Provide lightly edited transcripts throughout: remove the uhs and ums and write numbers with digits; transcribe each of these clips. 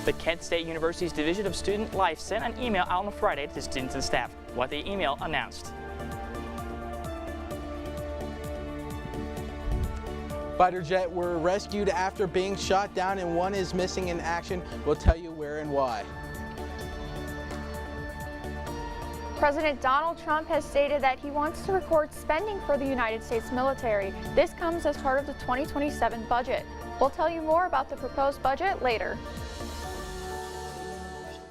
The Kent State University's Division of Student Life sent an email out on Friday to students and staff. What the email announced. Fighter jet were rescued after being shot down and one is missing in action. We'll tell you where and why. President Donald Trump has stated that he wants to record spending for the United States military. This comes as part of the 2027 budget. We'll tell you more about the proposed budget later.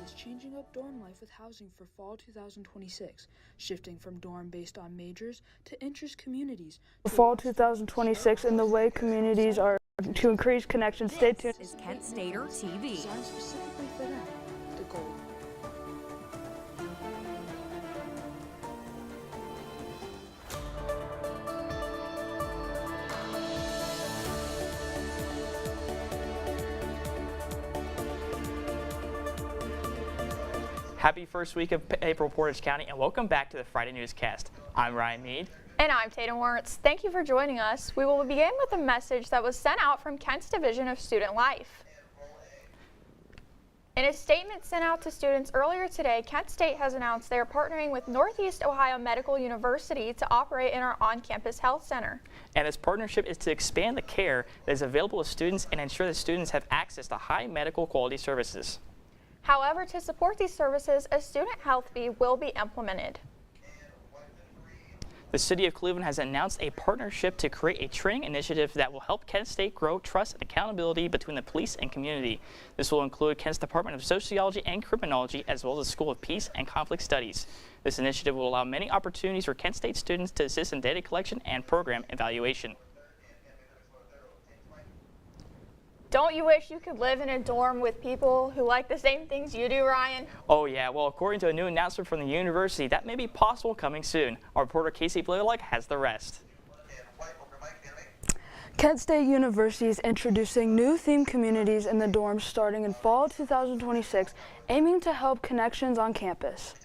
Is changing up dorm life with housing for fall 2026, shifting from dorm based on majors to interest communities. Fall 2026 and the way communities are to increase connections. Stay tuned. This is Kent Stater TV. Designed specifically for them. The goal. Happy first week of April, Portage County, and welcome back to the Friday Newscast. I'm Ryan Mead. And I'm Tatum Wertz. Thank you for joining us. We will begin with a message that was sent out from Kent's Division of Student Life. In a statement sent out to students earlier today, Kent State has announced they are partnering with Northeast Ohio Medical University to operate in our on-campus health center. And this partnership is to expand the care that is available to students and ensure that students have access to high medical quality services. However, to support these services, a student health fee will be implemented. The City of Cleveland has announced a partnership to create a training initiative that will help Kent State grow trust and accountability between the police and community. This will include Kent's Department of Sociology and Criminology, as well as the School of Peace and Conflict Studies. This initiative will allow many opportunities for Kent State students to assist in data collection and program evaluation. Don't you wish you could live in a dorm with people who like the same things you do, Ryan? Oh yeah, well, according to a new announcement from the university, that may be possible coming soon. Our reporter Casey Blaylock has the rest. Kent State University is introducing new theme communities in the dorms starting in fall 2026, aiming to help connections on campus.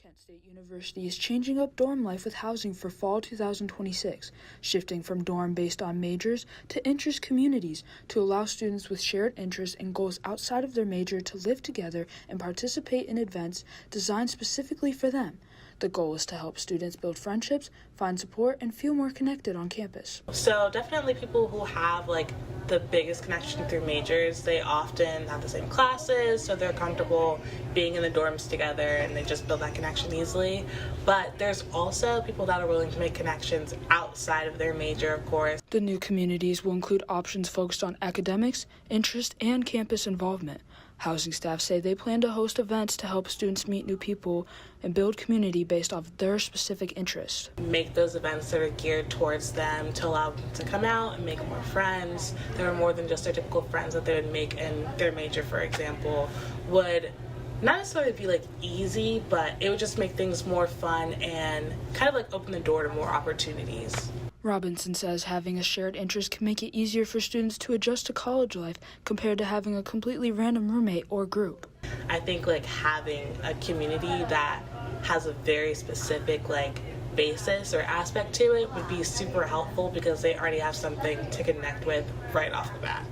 Kent State University is changing up dorm life with housing for fall 2026, shifting from dorm based on majors to interest communities to allow students with shared interests and goals outside of their major to live together and participate in events designed specifically for them. The goal is to help students build friendships, find support, and feel more connected on campus. So definitely people who have like the biggest connection through majors, they often have the same classes, so they're comfortable being in the dorms together and they just build that connection easily. But there's also people that are willing to make connections outside of their major, of course. The new communities will include options focused on academics, interest, and campus involvement. Housing staff say they plan to host events to help students meet new people and build community based off their specific interests. Make those events that are geared towards them to allow them to come out and make more friends. There are more than just their typical friends that they would make in their major, for example, would not necessarily be like easy, but it would just make things more fun and kind of like open the door to more opportunities. Robinson says having a shared interest can make it easier for students to adjust to college life compared to having a completely random roommate or group. I think like having a community that has a very specific like basis or aspect to it would be super helpful because they already have something to connect with right off the bat.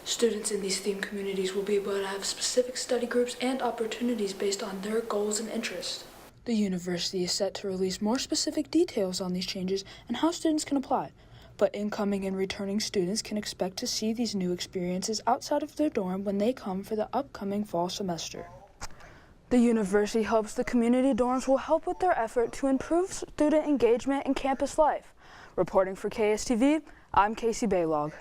Students in these theme communities will be able to have specific study groups and opportunities based on their goals and interests. The university is set to release more specific details on these changes and how students can apply, but incoming and returning students can expect to see these new experiences outside of their dorm when they come for the upcoming fall semester. The university hopes the community dorms will help with their effort to improve student engagement in campus life. Reporting for KSTV, I'm Casey Baylog.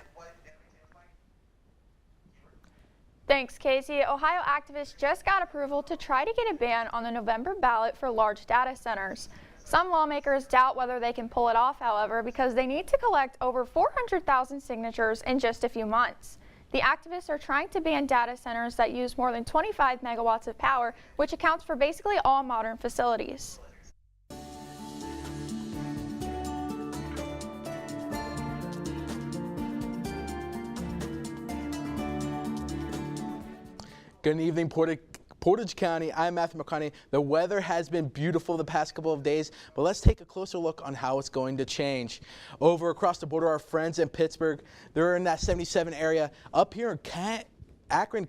Thanks, Casey. Ohio activists just got approval to try to get a ban on the November ballot for large data centers. Some lawmakers doubt whether they can pull it off, however, because they need to collect over 400,000 signatures in just a few months. The activists are trying to ban data centers that use more than 25 megawatts of power, which accounts for basically all modern facilities. Good evening, Portage County, I'm Matthew McCartney. The weather has been beautiful the past couple of days, but let's take a closer look on how it's going to change. Over across the border, our friends in Pittsburgh, they're in that 77 area. Up here in Akron,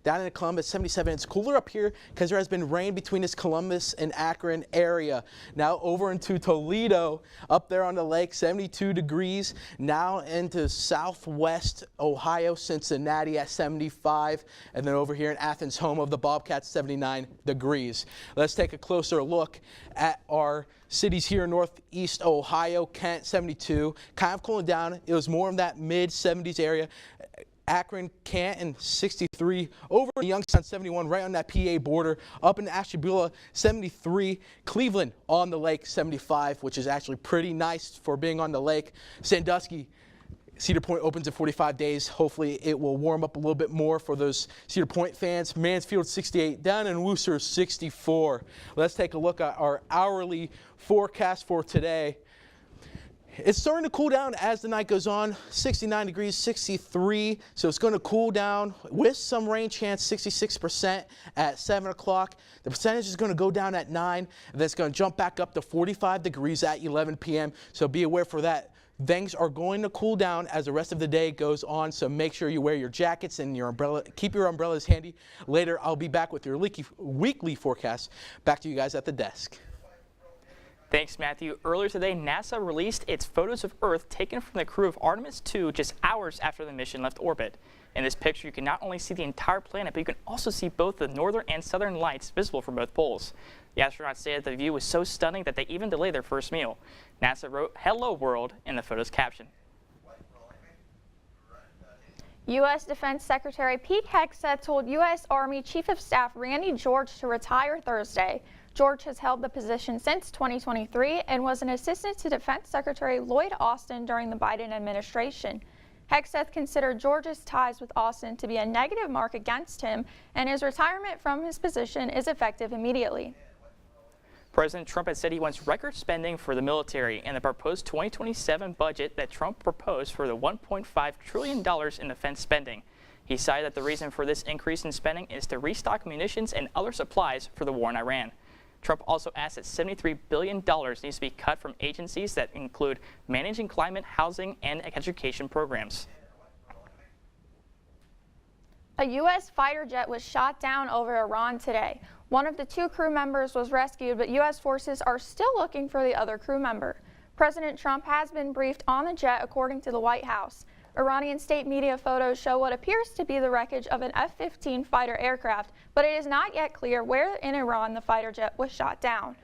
down in Columbus, 77. It's cooler up here because there has been rain between this Columbus and Akron area. Now over into Toledo, up there on the lake, 72 degrees. Now into southwest Ohio, Cincinnati at 75. And then over here in Athens, home of the Bobcats, 79 degrees. Let's take a closer look at our cities here in northeast Ohio. Kent, 72. Kind of cooling down. It was more in that mid-70s area. Akron, Canton, 63. Over in Youngstown, 71, right on that PA border. Up in Ashtabula, 73. Cleveland on the lake, 75, which is actually pretty nice for being on the lake. Sandusky, Cedar Point opens in 45 days. Hopefully it will warm up a little bit more for those Cedar Point fans. Mansfield, 68. Down in Worcester, 64. Let's take a look at our hourly forecast for today. It's starting to cool down as the night goes on. 69 degrees, 63. So it's going to cool down with some rain chance, 66% at 7 o'clock. The percentage is going to go down at 9. And then it's going to jump back up to 45 degrees at 11 p.m. So be aware for that. Things are going to cool down as the rest of the day goes on. So make sure you wear your jackets and your umbrella. Keep your umbrellas handy. Later, I'll be back with your weekly forecast. Back to you guys at the desk. Thanks, Matthew. Earlier today, NASA released its photos of Earth taken from the crew of Artemis 2 just hours after the mission left orbit. In this picture, you can not only see the entire planet, but you can also see both the northern and southern lights visible from both poles. The astronauts say that the view was so stunning that they even delayed their first meal. NASA wrote, "Hello World," in the photo's caption. U.S. Defense Secretary Pete Hegseth told U.S. Army Chief of Staff Randy George to retire Thursday. George has held the position since 2023 and was an assistant to Defense Secretary Lloyd Austin during the Biden administration. Hegseth considered George's ties with Austin to be a negative mark against him, and his retirement from his position is effective immediately. President Trump has said he wants record spending for the military, and the proposed 2027 budget that Trump proposed for the $1.5 trillion in defense spending. He cited that the reason for this increase in spending is to restock munitions and other supplies for the war in Iran. Trump also asked that $73 billion needs to be cut from agencies that include managing climate, housing, and education programs. A U.S. fighter jet was shot down over Iran today. One of the 2 crew members was rescued, but U.S. forces are still looking for the other crew member. President Trump has been briefed on the jet, according to the White House. Iranian state media photos show what appears to be the wreckage of an F-15 fighter aircraft, but it is not yet clear where in Iran the fighter jet was shot down.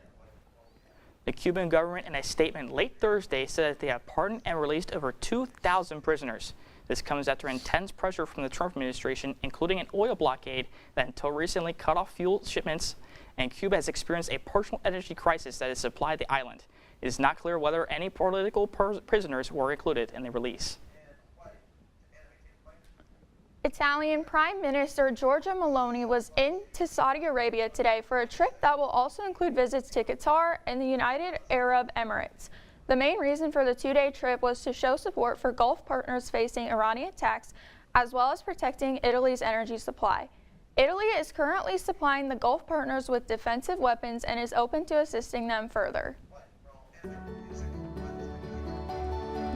The Cuban government, in a statement late Thursday, said that they have pardoned and released over 2,000 prisoners. This comes after intense pressure from the Trump administration, including an oil blockade that until recently cut off fuel shipments, and Cuba has experienced a partial energy crisis that has supplied the island. It is not clear whether any political prisoners were included in the release. Italian Prime Minister Giorgia Meloni was into Saudi Arabia today for a trip that will also include visits to Qatar and the United Arab Emirates. The main reason for the 2-day trip was to show support for Gulf partners facing Iranian attacks, as well as protecting Italy's energy supply. Italy is currently supplying the Gulf partners with defensive weapons and is open to assisting them further.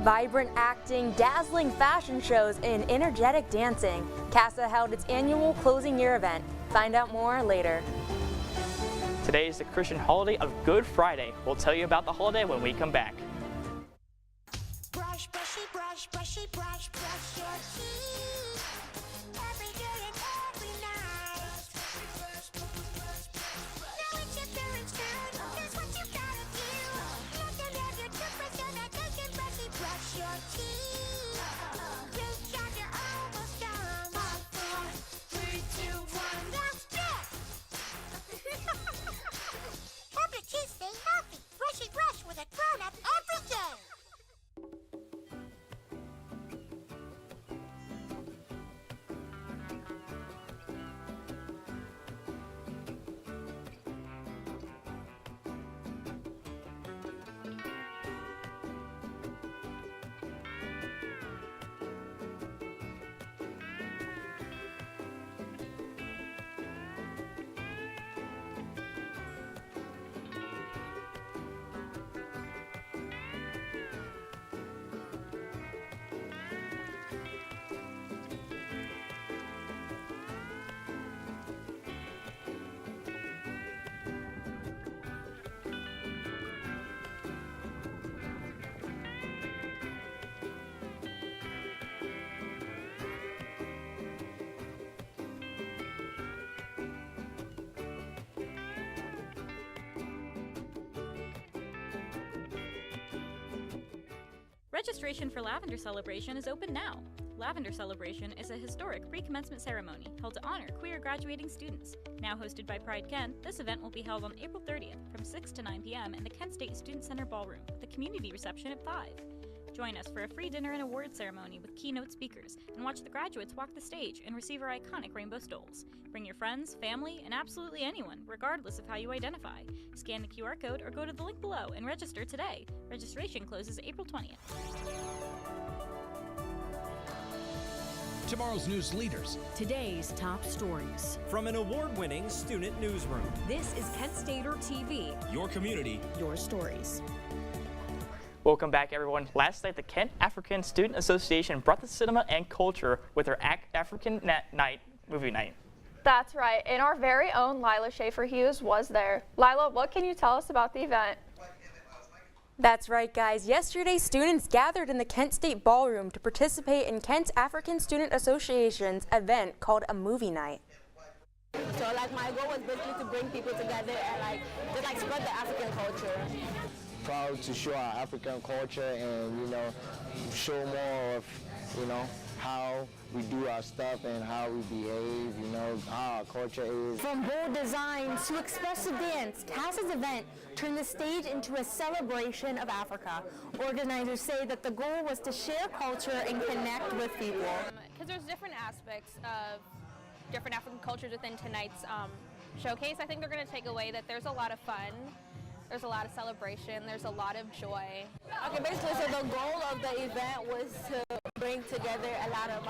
Vibrant acting, dazzling fashion shows, and energetic dancing. CASA held its annual closing year event. Find out more later. Today is the Christian holiday of Good Friday. We'll tell you about the holiday when we come back. Brush, brushy, brush, brushy, brush, brush your teeth. Every day and every night. Now it's your parents' turn. Here's what you gotta do. Let them have your toothbrush so that they can brushy brush your teeth. Good job, you're almost done. 5, 4, 3, 2, 1, that's it. Help your teeth stay healthy. Brushy brush with a grown-up every day. Registration for Lavender Celebration is open now. Lavender Celebration is a historic pre-commencement ceremony held to honor queer graduating students. Now hosted by Pride Kent, this event will be held on April 30th from 6 to 9 p.m. in the Kent State Student Center Ballroom with a community reception at 5. Join us for a free dinner and award ceremony with keynote speakers and watch the graduates walk the stage and receive our iconic rainbow stoles. Bring your friends, family, and absolutely anyone, regardless of how you identify. Scan the QR code or go to the link below and register today. Registration closes April 20th. Tomorrow's news leaders. Today's top stories. From an award-winning student newsroom. This is Kent Stater TV. Your community. Your stories. Welcome back, everyone. Last night, the Kent African Student Association brought the cinema and culture with their African movie night. That's right, and our very own Lila Schaefer-Hughes was there. Lila, what can you tell us about the event? That's right, guys. Yesterday, students gathered in the Kent State Ballroom to participate in Kent's African Student Association's event called a movie night. So my goal was basically to bring people together and just spread the African culture. Proud to show our African culture and, show more of, how we do our stuff and how we behave, how our culture is. From bold designs to expressive dance, CASA's event turned the stage into a celebration of Africa. Organizers say that the goal was to share culture and connect with people. Because there's different aspects of different African cultures within tonight's showcase. I think they're going to take away that there's a lot of fun. There's a lot of celebration, there's a lot of joy. Okay, basically, so the goal of the event was to bring together a lot of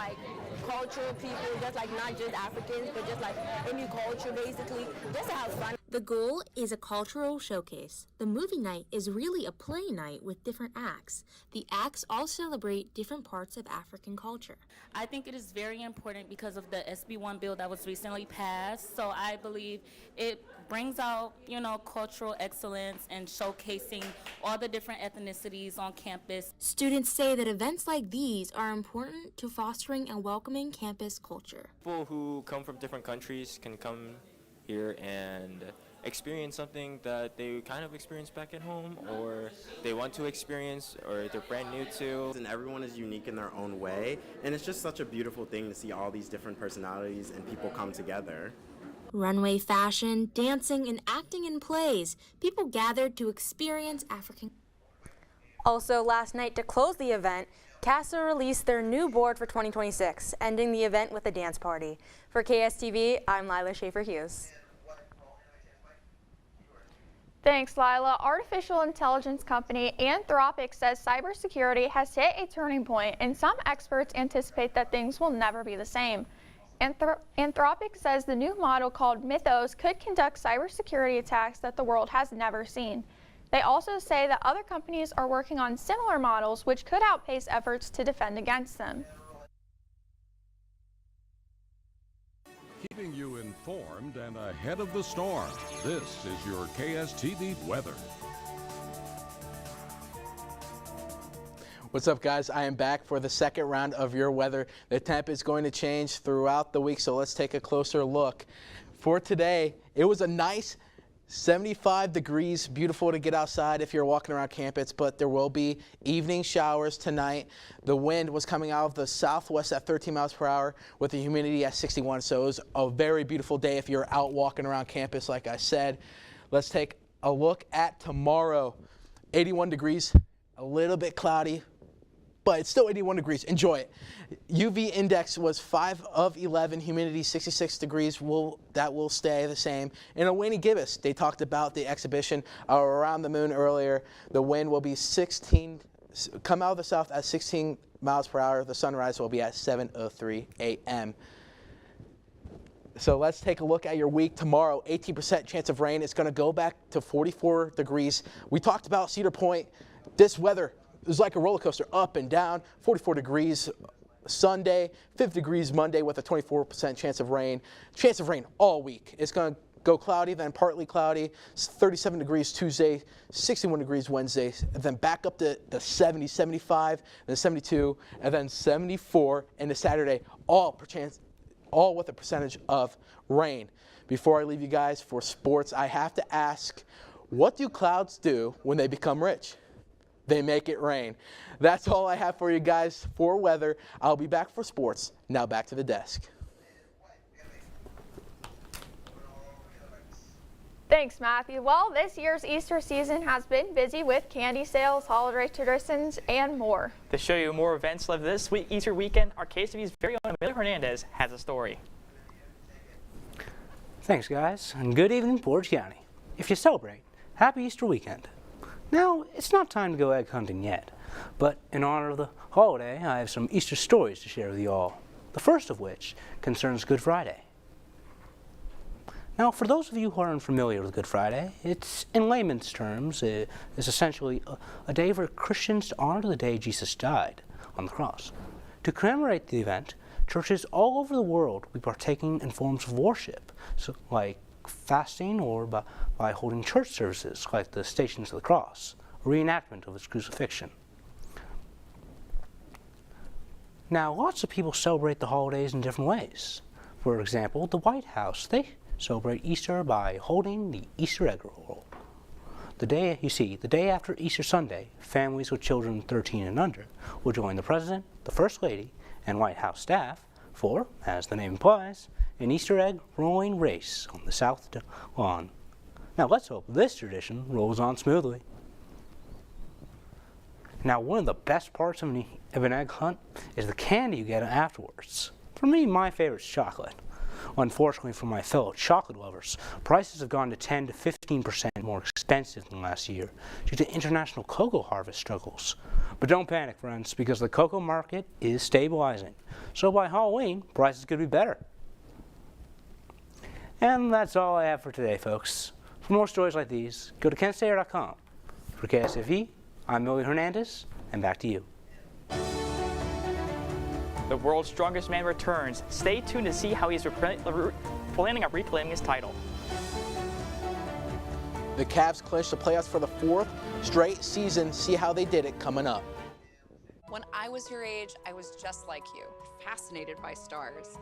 cultural people, just not just Africans, but just any culture basically, just to have fun. The goal is a cultural showcase. The movie night is really a play night with different acts. The acts all celebrate different parts of African culture. I think it is very important because of the SB1 bill that was recently passed. So I believe it brings out, cultural excellence and showcasing all the different ethnicities on campus. Students say that events like these are important to fostering and welcoming campus culture. People who come from different countries can come here and experience something that they kind of experienced back at home, or they want to experience, or they're brand new to. And everyone is unique in their own way, and it's just such a beautiful thing to see all these different personalities and people come together. Runway fashion, dancing, and acting in plays. People gathered to experience African. Also, last night to close the event, CASA released their new board for 2026, ending the event with a dance party. For KSTV, I'm Lila Schaefer-Hughes. Thanks, Lila. Artificial intelligence company Anthropic says cybersecurity has hit a turning point, and some experts anticipate that things will never be the same. Anthropic says the new model called Mythos could conduct cybersecurity attacks that the world has never seen. They also say that other companies are working on similar models which could outpace efforts to defend against them. Keeping you informed and ahead of the storm, this is your KSTV weather. What's up, guys? I am back for the second round of your weather. The temp is going to change throughout the week, so let's take a closer look. For today, it was a nice 75 degrees, beautiful to get outside if you're walking around campus, but there will be evening showers tonight. The wind was coming out of the southwest at 13 miles per hour with the humidity at 61, so it was a very beautiful day if you're out walking around campus, like I said. Let's take a look at tomorrow. 81 degrees, a little bit cloudy, but it's still 81 degrees. Enjoy it. UV index was 5 of 11, humidity 66 degrees. That will stay the same. In Owani Gibbous, they talked about the exhibition around the moon earlier. The wind will be come out of the south at 16 miles per hour. The sunrise will be at 7:03 a.m. So let's take a look at your week. Tomorrow, 18% chance of rain. It's going to go back to 44 degrees. We talked about Cedar Point. This weather is like a roller coaster, up and down. 44 degrees Sunday, 50 degrees Monday with a 24% chance of rain. Chance of rain all week. It's going to go cloudy, then partly cloudy. 37 degrees Tuesday, 61 degrees Wednesday, and then back up to the 70, 75, then 72, and then 74 in the Saturday, all with a percentage of rain. Before I leave you guys for sports, I have to ask, what do clouds do when they become rich? they make it rain. That's all I have for you guys for weather. I'll be back for sports. Now back to the desk. Thanks, Matthew. Well, this year's Easter season has been busy with candy sales, holiday traditions, and more. To show you more events live this week, Easter weekend, our KSTV's very own Emilio Hernandez has a story. Thanks, guys, and good evening, Portage County. If you celebrate, happy Easter weekend. Now, it's not time to go egg hunting yet, but in honor of the holiday, I have some Easter stories to share with you all. The first of which concerns Good Friday. Now, for those of you who are unfamiliar with Good Friday, it's, in layman's terms, is essentially a day for Christians to honor the day Jesus died on the cross. To commemorate the event, churches all over the world will be partaking in forms of worship, so like fasting or by holding church services like the Stations of the Cross, a reenactment of its crucifixion. Now, lots of people celebrate the holidays in different ways. For example, the White House, they celebrate Easter by holding the Easter egg roll. The day after Easter Sunday, families with children 13 and under will join the President, the First Lady, and White House staff for, as the name implies, an Easter egg rolling race on the South Lawn. Now let's hope this tradition rolls on smoothly. Now, one of the best parts of an egg hunt is the candy you get afterwards. For me, my favorite is chocolate. Unfortunately for my fellow chocolate lovers, prices have gone to 10 to 15% more expensive than last year due to international cocoa harvest struggles. But don't panic, friends, because the cocoa market is stabilizing. So by Halloween, prices could be better. And that's all I have for today, folks. For more stories like these, go to KSTV.com. For KSTV, I'm Emilio Hernandez, and back to you. The world's strongest man returns. Stay tuned to see how he's planning on reclaiming his title. The Cavs clinched the playoffs for the 4th straight season. See how they did it coming up. When I was your age, I was just like you, fascinated by stars.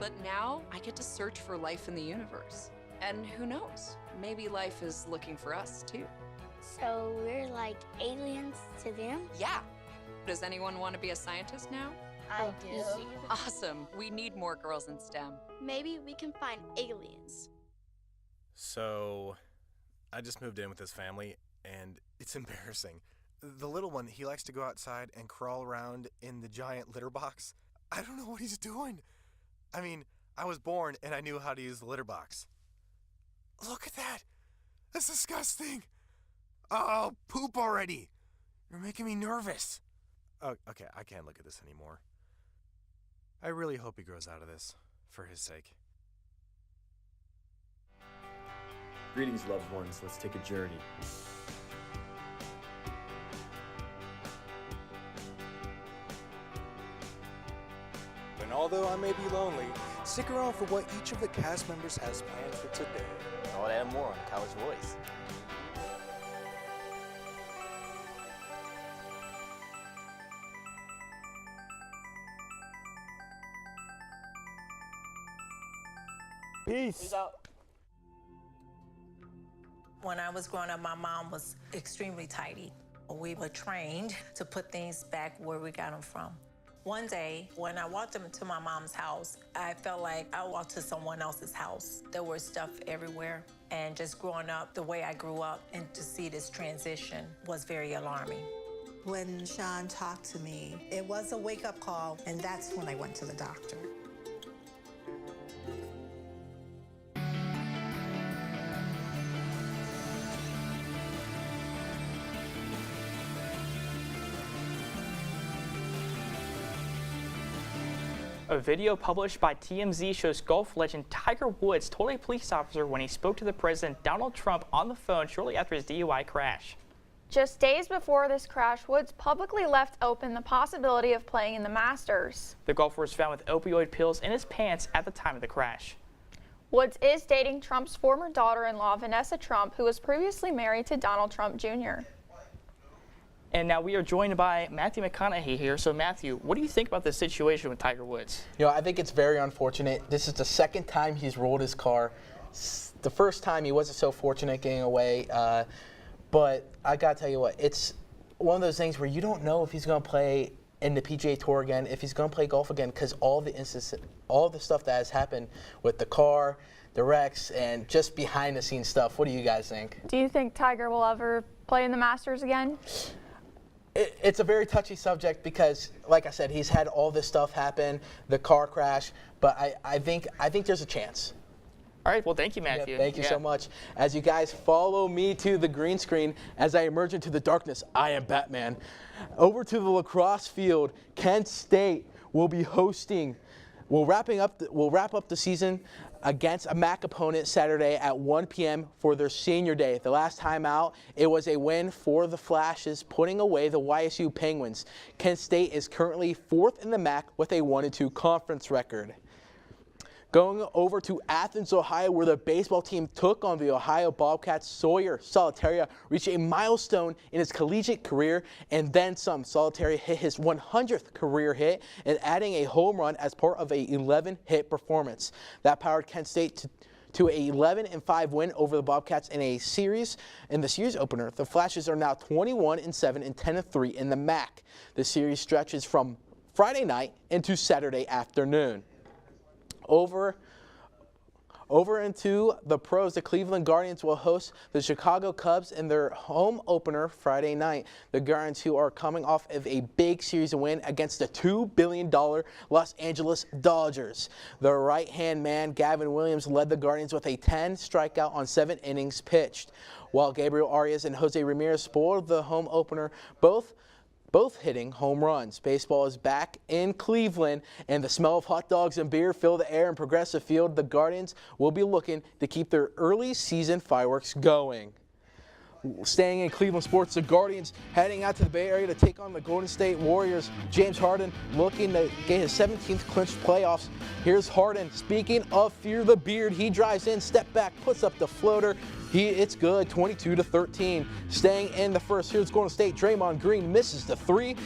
But now I get to search for life in the universe. And who knows, maybe life is looking for us too. So we're like aliens to them? Yeah. Does anyone want to be a scientist now? I do. Awesome. We need more girls in STEM. Maybe we can find aliens. So, I just moved in with this family, and it's embarrassing. The little one, he likes to go outside and crawl around in the giant litter box. I don't know what he's doing. I mean, I was born and I knew how to use the litter box. Look at that! That's disgusting! Oh, poop already! You're making me nervous. Oh, okay, I can't look at this anymore. I really hope he grows out of this, for his sake. Greetings, loved ones. Let's take a journey. And although I may be lonely, stick around for what each of the cast members has planned for today. All that and more on College Voice. Peace. Peace out. When I was growing up, my mom was extremely tidy. We were trained to put things back where we got them from. One day, when I walked into my mom's house, I felt like I walked to someone else's house. There was stuff everywhere, and just growing up the way I grew up and to see this transition was very alarming. When Sean talked to me, it was a wake-up call, and that's when I went to the doctor. A video published by TMZ shows golf legend Tiger Woods told a police officer when he spoke to the President Donald Trump on the phone shortly after his DUI crash. Just days before this crash, Woods publicly left open the possibility of playing in the Masters. The golfer was found with opioid pills in his pants at the time of the crash. Woods is dating Trump's former daughter-in-law, Vanessa Trump, who was previously married to Donald Trump Jr. And now we are joined by Matthew McConaughey here. So Matthew, what do you think about this situation with Tiger Woods? I think it's very unfortunate. This is the second time he's rolled his car. The first time he wasn't so fortunate getting away, but I gotta tell you what, it's one of those things where you don't know if he's gonna play in the PGA Tour again, if he's gonna play golf again, because all the stuff that has happened with the car, the wrecks, and just behind the scenes stuff. What do you guys think? Do you think Tiger will ever play in the Masters again? It's a very touchy subject because, like I said, he's had all this stuff happen, the car crash, but I think there's a chance. All right, well, thank you, Matthew. Thank you so much. As you guys follow me to the green screen, as I emerge into the darkness, I am Batman. Over to the lacrosse field, Kent State will be hosting. We'll wrap up the season against a MAC opponent Saturday at 1 p.m. for their senior day. The last time out, it was a win for the Flashes, putting away the YSU Penguins. Kent State is currently 4th in the MAC with a 1-2 conference record. Going over to Athens, Ohio, where the baseball team took on the Ohio Bobcats. Sawyer Solitaria reached a milestone in his collegiate career and then some. Solitaria hit his 100th career hit and adding a home run as part of a 11-hit performance. That powered Kent State to a 11-5 win over the Bobcats in the series opener. The Flashes are now 21-7 and 10-3 in the MAC. The series stretches from Friday night into Saturday afternoon. Over into the pros, the Cleveland Guardians will host the Chicago Cubs in their home opener Friday night. The Guardians, who are coming off of a big series win against the $2 billion Los Angeles Dodgers. The right-hand man, Gavin Williams, led the Guardians with a 10 strikeout on 7 innings pitched, while Gabriel Arias and Jose Ramirez spoiled the home opener, both hitting home runs. Baseball is back in Cleveland, and the smell of hot dogs and beer fill the air in Progressive Field. The Guardians will be looking to keep their early season fireworks going. Staying in Cleveland sports, the Guardians heading out to the Bay Area to take on the Golden State Warriors. James Harden looking to get his 17th clinched playoffs. Here's Harden. Speaking of fear the beard, he drives in, step back, puts up the floater. It's good, 22-13. Staying in the first, here's Golden State. Draymond Green misses the three.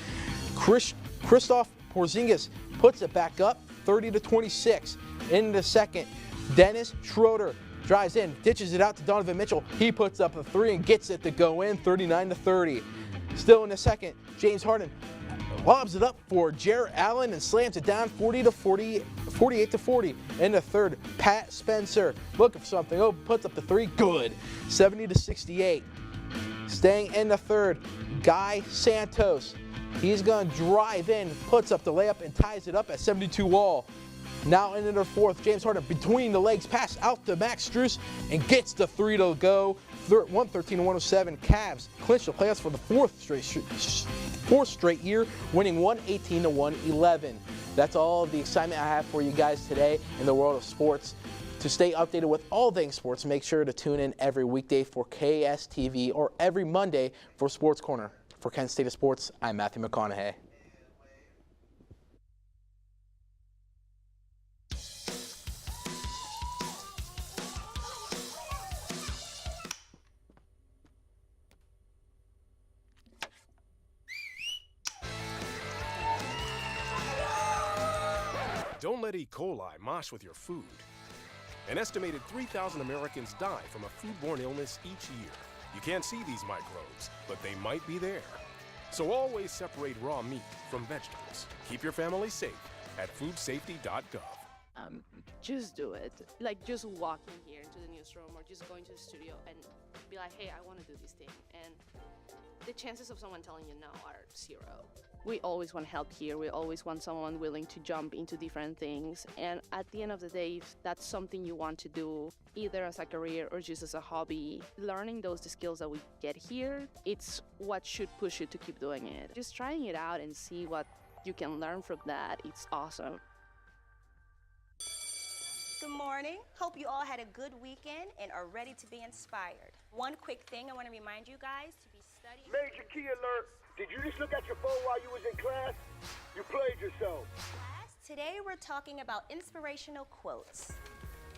Kristaps Porzingis puts it back up, 30-26. In the second, Dennis Schroeder drives in, ditches it out to Donovan Mitchell. He puts up a three and gets it to go in, 39-30. Still in the second, James Harden lobs it up for Jarrett Allen and slams it down 48-40. In the third, Pat Spencer looking for something. Oh, puts up the three. Good. 70-68. Staying in the third, Guy Santos. He's going to drive in, puts up the layup, and ties it up at 72 all. Now into the fourth, James Harden between the legs, pass out to Max Strus and gets the three to go. 113-107. Cavs clinch the playoffs for the fourth straight year, winning 118-111. That's all the excitement I have for you guys today in the world of sports. To stay updated with all things sports, make sure to tune in every weekday for KSTV or every Monday for Sports Corner. For Kent State of Sports, I'm Matthew McConaughey. Don't let E. coli mosh with your food. An estimated 3,000 Americans die from a foodborne illness each year. You can't see these microbes, but they might be there. So always separate raw meat from vegetables. Keep your family safe at foodsafety.gov. Just do it. Like just walking here into the newsroom or just going to the studio and be like, hey, I want to do this thing. And the chances of someone telling you no are 0. We always want help here. We always want someone willing to jump into different things. And at the end of the day, if that's something you want to do, either as a career or just as a hobby, learning those skills that we get here, it's what should push you to keep doing it. Just trying it out and see what you can learn from that, it's awesome. Good morning. Hope you all had a good weekend and are ready to be inspired. One quick thing I want to remind you guys to be studying. Major key alert. Did you just look at your phone while you was in class? You played yourself. Class, today we're talking about inspirational quotes.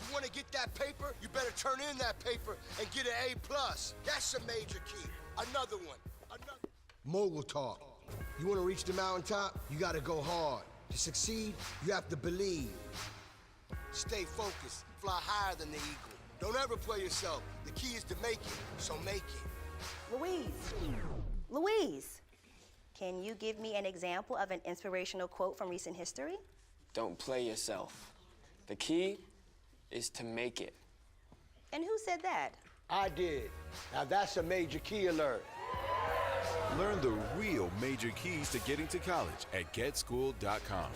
You want to get that paper? You better turn in that paper and get an A+. That's a major key. Another one. Mogul talk. You want to reach the mountaintop? You got to go hard. To succeed, you have to believe. Stay focused. Fly higher than the eagle. Don't ever play yourself. The key is to make it, so make it. Louise, can you give me an example of an inspirational quote from recent history? Don't play yourself. The key is to make it. And who said that? I did. Now that's a major key alert. Learn the real major keys to getting to college at getschool.com.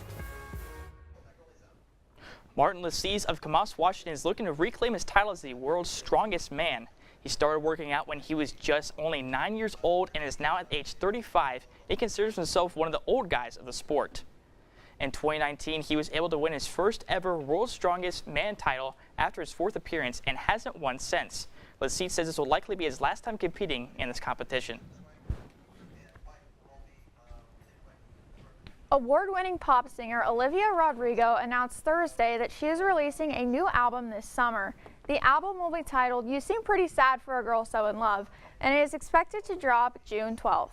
Martin Lassise of Camas, Washington is looking to reclaim his title as the world's strongest man. He started working out when he was just only 9 years old and is now at age 35. He considers himself one of the old guys of the sport. In 2019, he was able to win his first ever World's Strongest Man title after his 4th appearance and hasn't won since. Lassise says this will likely be his last time competing in this competition. Award-winning pop singer Olivia Rodrigo announced Thursday that she is releasing a new album this summer. The album will be titled You Seem Pretty Sad for a Girl So in Love, and it is expected to drop June 12th.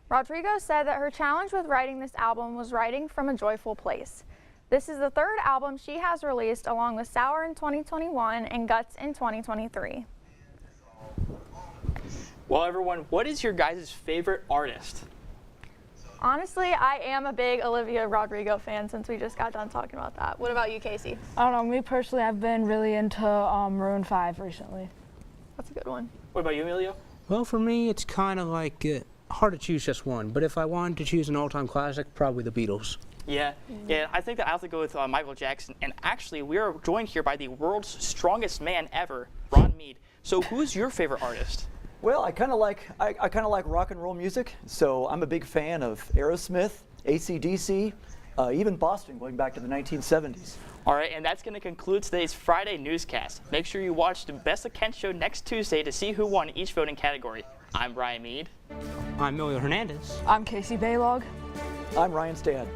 Rodrigo said that her challenge with writing this album was writing from a joyful place. This is the 3rd album she has released, along with Sour in 2021 and Guts in 2023. Well, everyone, what is your guys' favorite artist? Honestly, I am a big Olivia Rodrigo fan since we just got done talking about that. What about you, Casey? I don't know. Me personally, I've been really into Maroon 5 recently. That's a good one. What about you, Emilio? Well, for me, it's kind of like hard to choose just one. But if I wanted to choose an all-time classic, probably the Beatles. Yeah, I think that I have to go with Michael Jackson. And actually, we are joined here by the world's strongest man ever, Ron Mead. So who's your favorite artist? Well, I kind of like rock and roll music, so I'm a big fan of Aerosmith, AC/DC, even Boston, going back to the 1970s. All right, and that's going to conclude today's Friday newscast. Make sure you watch the Best of Kent show next Tuesday to see who won each voting category. I'm Brian Mead. I'm Emilio Hernandez. I'm Casey Baylog. I'm Ryan Stad.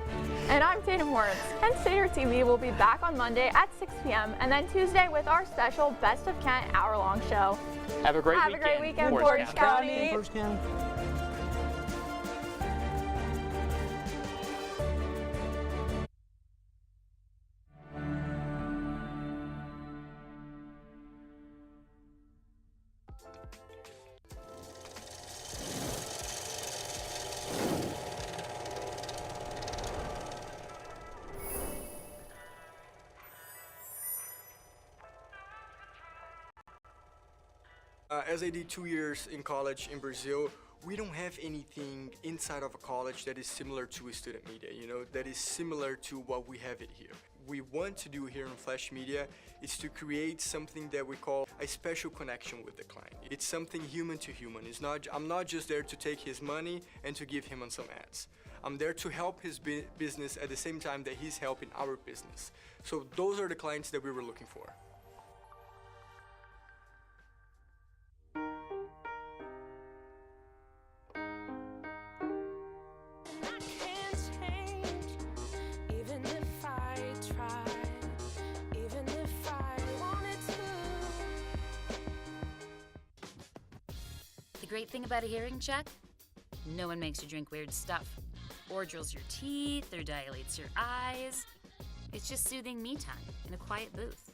And I'm Tatum Moritz. Kent Stater TV will be back on Monday at 6 p.m. and then Tuesday with our special Best of Kent hour-long show. Have a great weekend, Orange County. As I did 2 years in college in Brazil, we don't have anything inside of a college that is similar to student media, that is similar to what we have it here. We want to do here in Flash Media is to create something that we call a special connection with the client. It's something human to human. I'm not just there to take his money and to give him on some ads. I'm there to help his business at the same time that he's helping our business. So those are the clients that we were looking for. The great thing about a hearing check, no one makes you drink weird stuff, or drills your teeth, or dilates your eyes. It's just soothing me time in a quiet booth.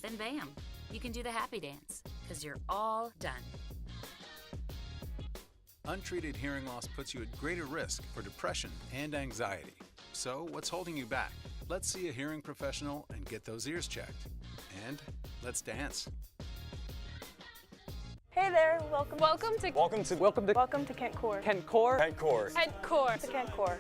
Then bam, you can do the happy dance, because you're all done. Untreated hearing loss puts you at greater risk for depression and anxiety. So what's holding you back? Let's see a hearing professional and get those ears checked. And let's dance. Hey there, welcome to Kent Core. Kent Core. Kent Core. To Kent Core.